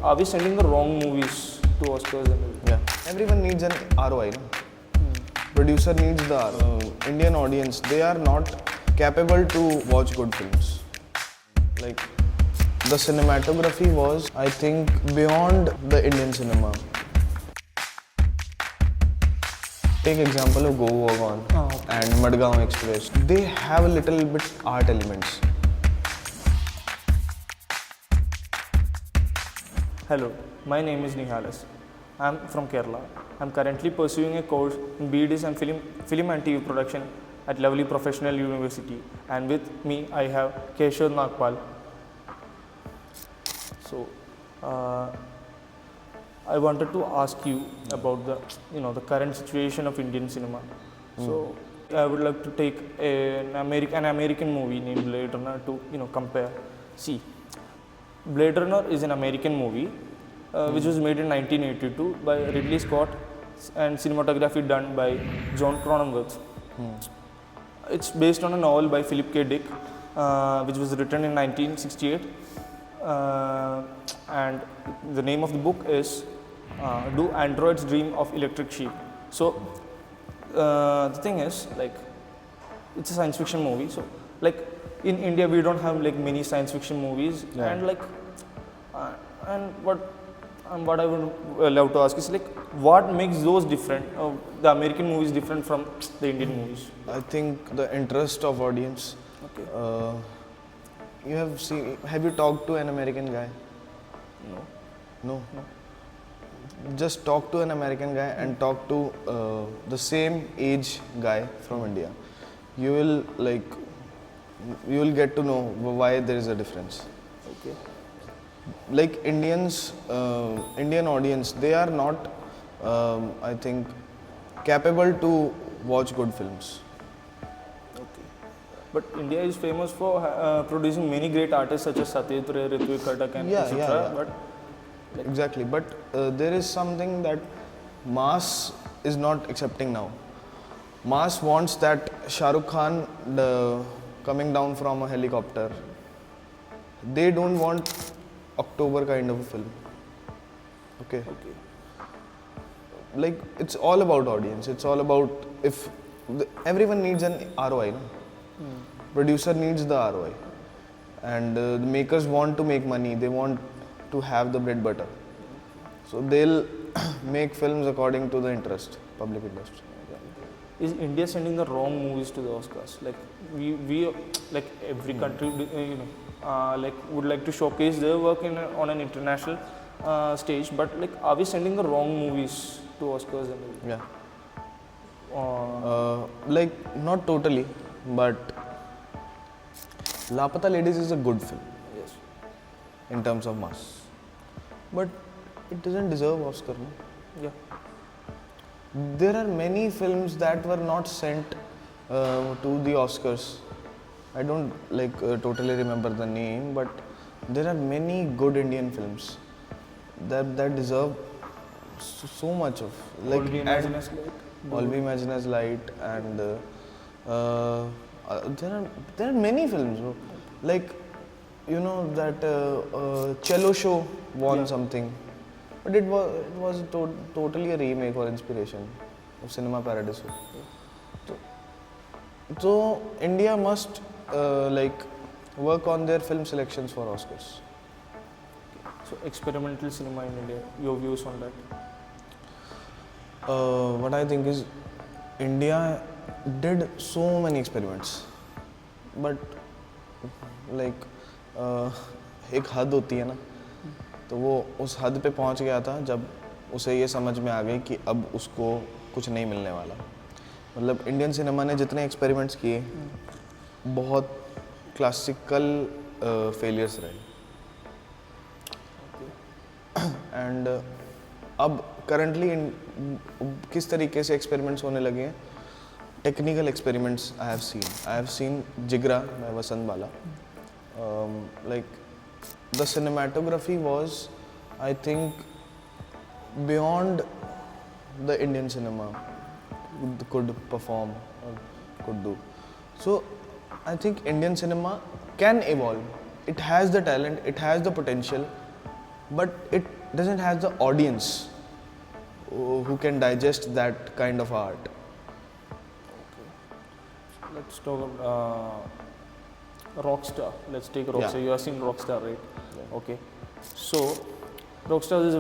are we sending the wrong movies to Oscars and everything? Yeah. Everyone needs an ROI. No? Producer needs the Indian audience. They are not capable to watch good films. Like the cinematography was, I think, beyond the Indian cinema. Take example of Go Wagon and Madgaon Express. They have a little bit art elements. Hello, my name is Nihalas. I am from Kerala. I am currently pursuing a course in BDs and film and TV production at Lovely Professional University, and with me I have Keshwar Nagpal. So, I wanted to ask you about the current situation of Indian cinema. So, I would like to take an American movie named Blade Runner to compare. See, Blade Runner is an American movie which was made in 1982 by Ridley Scott and cinematography done by John Cronenberg. It's based on a novel by Philip K. Dick which was written in 1968 and the name of the book is Do Androids Dream of Electric Sheep? So the thing is, like, it's a science fiction movie, so like in India we don't have like many science fiction movies, and like and what I would love to ask is like what makes those different, the American movies different from the Indian movies? I think the interest of audience. Okay. Have you talked to an American guy? No. Just talk to an American guy and talk to the same age guy from India. You will get to know why there is a difference. Okay. Like Indian audience, they are not, I think, capable to watch good films. Okay. But India is famous for producing many great artists such as Satyajit Ray, Ritwik Ghatak and etc. But exactly, but there is something that mass is not accepting now. Mass wants that Shah Rukh Khan coming down from a helicopter. They don't want October kind of a film. Okay. Like it's all about audience. It's all about everyone needs an ROI. No? Producer needs the ROI, and the makers want to make money. They want to have the bread butter, so they'll make films according to the public interest. Is India sending the wrong movies to the Oscars? Like we like every country, like would like to showcase their work on an international stage, but like are we sending the wrong movies to Oscars and everything? Yeah. Like not totally, but Lapata Ladies is a good film. Yes. In terms of mass, but it doesn't deserve Oscar. No? Yeah. There are many films that were not sent to the Oscars. I don't totally remember the name, but there are many good Indian films that deserve so much of. Like All We Imagine as Light. All We Imagine as Light, and there are many films. Bro. Like that Cello Show won something. But it was totally a remake or inspiration of Cinema Paradiso. So India must work on their film selections for Oscars. So experimental cinema in India, your views on that? What I think is India did so many experiments, but एक हद होती है ना, तो वो उस हद पे पहुंच गया था जब उसे ये समझ में आ गई कि अब उसको कुछ नहीं मिलने वाला. मतलब इंडियन सिनेमा ने जितने एक्सपेरिमेंट्स किए बहुत क्लासिकल फेलियर्स रहे. एंड अब करंटली किस तरीके से एक्सपेरिमेंट्स होने लगे हैं. Technical experiments I have seen Jigra by Vasanth Bala. The cinematography was, I think, beyond the Indian cinema could perform or could do. So I think Indian cinema can evolve. It has the talent, it has the potential, but it doesn't have the audience who can digest that kind of art. Let's talk about Rockstar. Let's take Rockstar. Yeah. You have seen Rockstar, right? Yeah. Okay. So, Rockstar is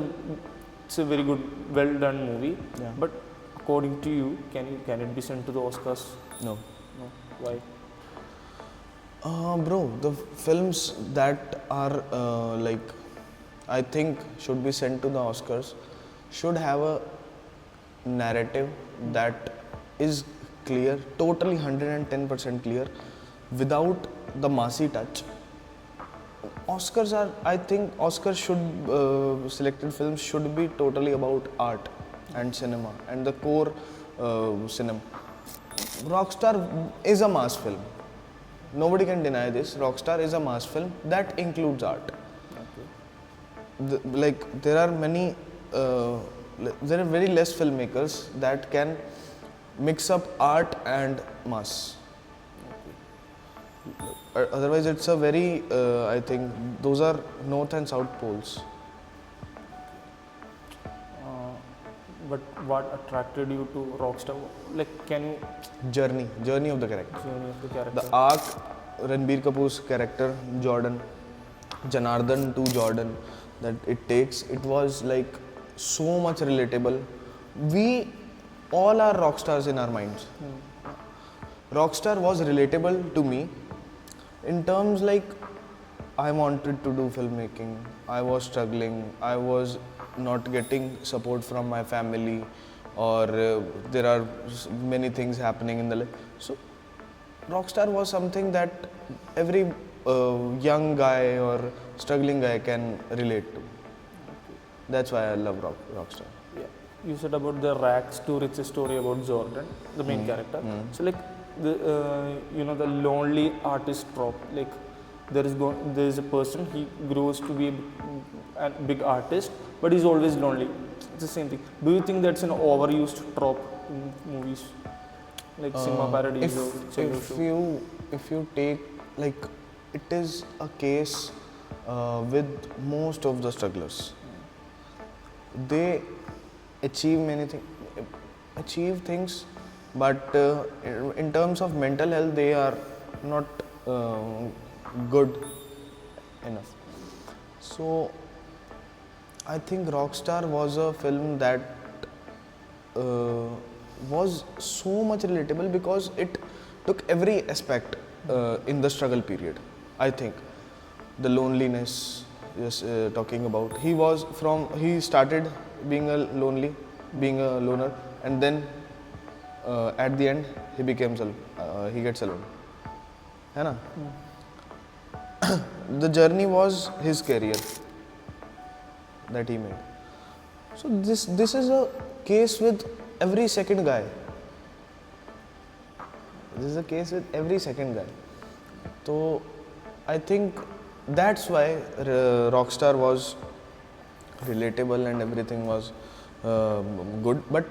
it's a very good, well done movie. Yeah. But according to you, can it be sent to the Oscars? No. No. Why? Bro, the films that are I think should be sent to the Oscars should have a narrative that is clear, totally 110% clear, without the massy touch. Oscars are, I think, Oscars should, selected films should be totally about art and cinema and the core cinema. Rockstar is a mass film. Nobody can deny this. Rockstar is a mass film that includes art. There are many, there are very less filmmakers that can mix up art and mass. Otherwise, it's a very, I think, those are north and south poles. But what attracted you to Rockstar? Like, can you Journey of the character. journey of the character? The arc, Ranbir Kapoor's character, Jordan, Janardhan to Jordan, that it takes, it was like so much relatable. We all are rock stars in our minds. Rockstar was relatable to me in terms like I wanted to do filmmaking, I was struggling, I was not getting support from my family, or there are many things happening in the life. So Rockstar was something that every young guy or struggling guy can relate to. That's why I love Rockstar. Yeah. You said about the rags to riches story about Jordan, the main character. So like the the lonely artist trope. Like there is a person, he grows to be a big artist, but he's always lonely. It's the same thing. Do you think that's an overused trope in movies, like Cinema Paradies or Cello Show? If you take, like, it is a case with most of the strugglers. They achieve things, but in terms of mental health, they are not good enough. So I think Rockstar was a film that was so much relatable because it took every aspect in the struggle period. I think the loneliness, talking about, he started being a loner, and then at the end he he gets alone. है ना? The journey was his career that he made. So this is a case with every second guy. This is a case with every second guy. So I think that's why Rockstar was relatable and everything was good. But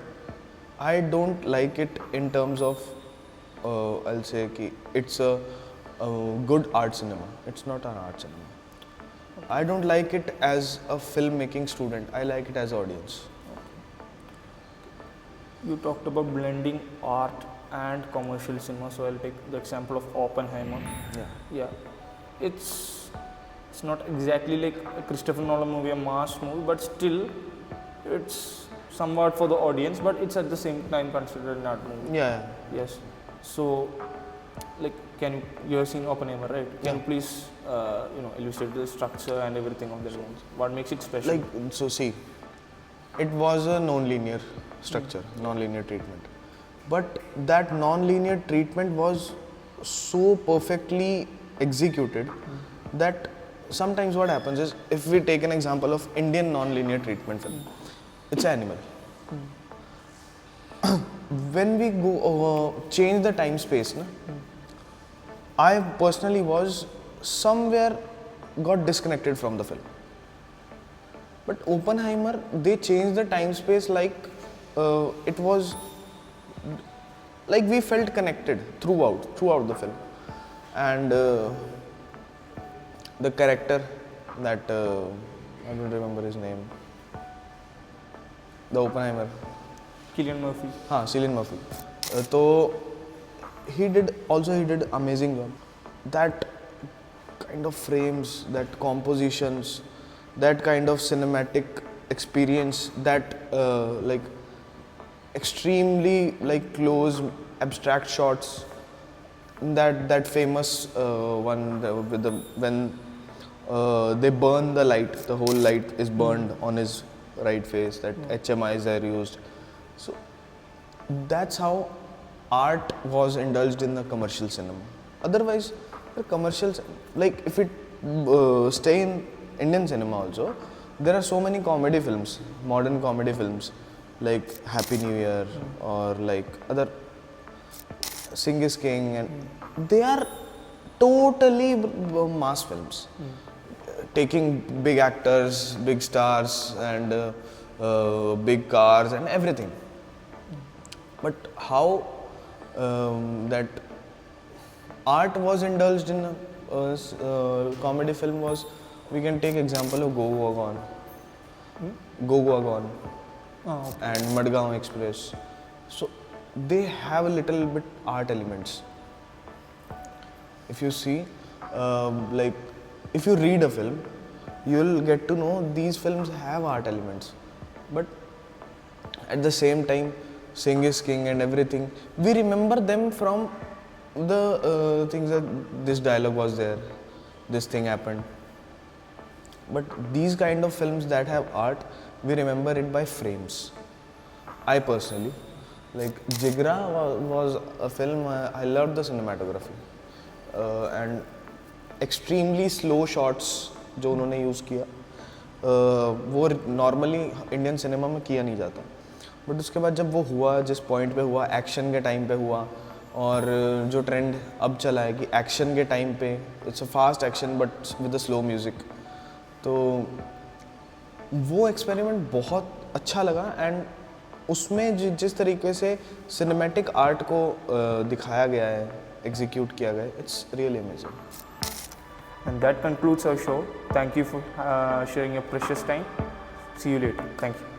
I don't like it in terms of I'll say कि it's a good art cinema. It's not an art cinema. I don't like it as a filmmaking student. I like it as audience. You talked about blending art and commercial cinema, so I'll take the example of Oppenheimer. Yeah, it's not exactly like a Christopher Nolan movie, a mass movie, but still it's somewhat for the audience, but it's at the same time considered an art movie. Yeah. Yes. So, like, you have seen Oppenheimer, right? Can you please, illustrate the structure and everything of the films? What makes it special? See, it was a non-linear structure, non-linear treatment. But that non-linear treatment was so perfectly executed that sometimes what happens is, if we take an example of Indian non-linear treatment film, it's Animal. When we go change the time space, I personally was somewhere got disconnected from the film. But Oppenheimer, they changed the time space like it was like we felt connected throughout the film. And the character that I don't remember his name. The Oppenheimer. Cillian Murphy. हाँ, Cillian Murphy. तो he did amazing job. That kind of frames, that compositions, that kind of cinematic experience, that like extremely like close abstract shots. That famous one with the when they burn the light, the whole light is burned on his right face. That HMIs are used. So that's how art was indulged in the commercial cinema. Otherwise, the commercials, like if it stay in Indian cinema also, there are so many comedy films, modern comedy films, like Happy New Year or like other Sing is King, and they are totally mass films, taking big actors, big stars, and big cars and everything. But how that art was indulged in a comedy film was, we can take example of Go Go Gone, Go Go Gone, and Madgaon Express. So they have a little bit art elements. If you see, like if you read a film, you'll get to know these films have art elements. But at the same time, Sing is King and everything, we remember them from the things that this dialogue was there, this thing happened. But these kind of films that have art, we remember it by frames. I personally, like Jigra was a film, I loved the cinematography and extremely slow shots जो उन्होंने use किया, वो normally Indian cinema में किया नहीं जाता. But उसके बाद जब वो हुआ, जिस पॉइंट पे हुआ, एक्शन के टाइम पे हुआ, और जो ट्रेंड अब चला है कि एक्शन के टाइम पे it's a fast action but with a slow music, तो वो एक्सपेरिमेंट बहुत अच्छा लगा. एंड उसमें जिस तरीके से सिनेमैटिक आर्ट को दिखाया गया है, एग्जीक्यूट किया गया है, it's really amazing. And that concludes our show. Thank you for sharing your precious time. See you later. Thank you.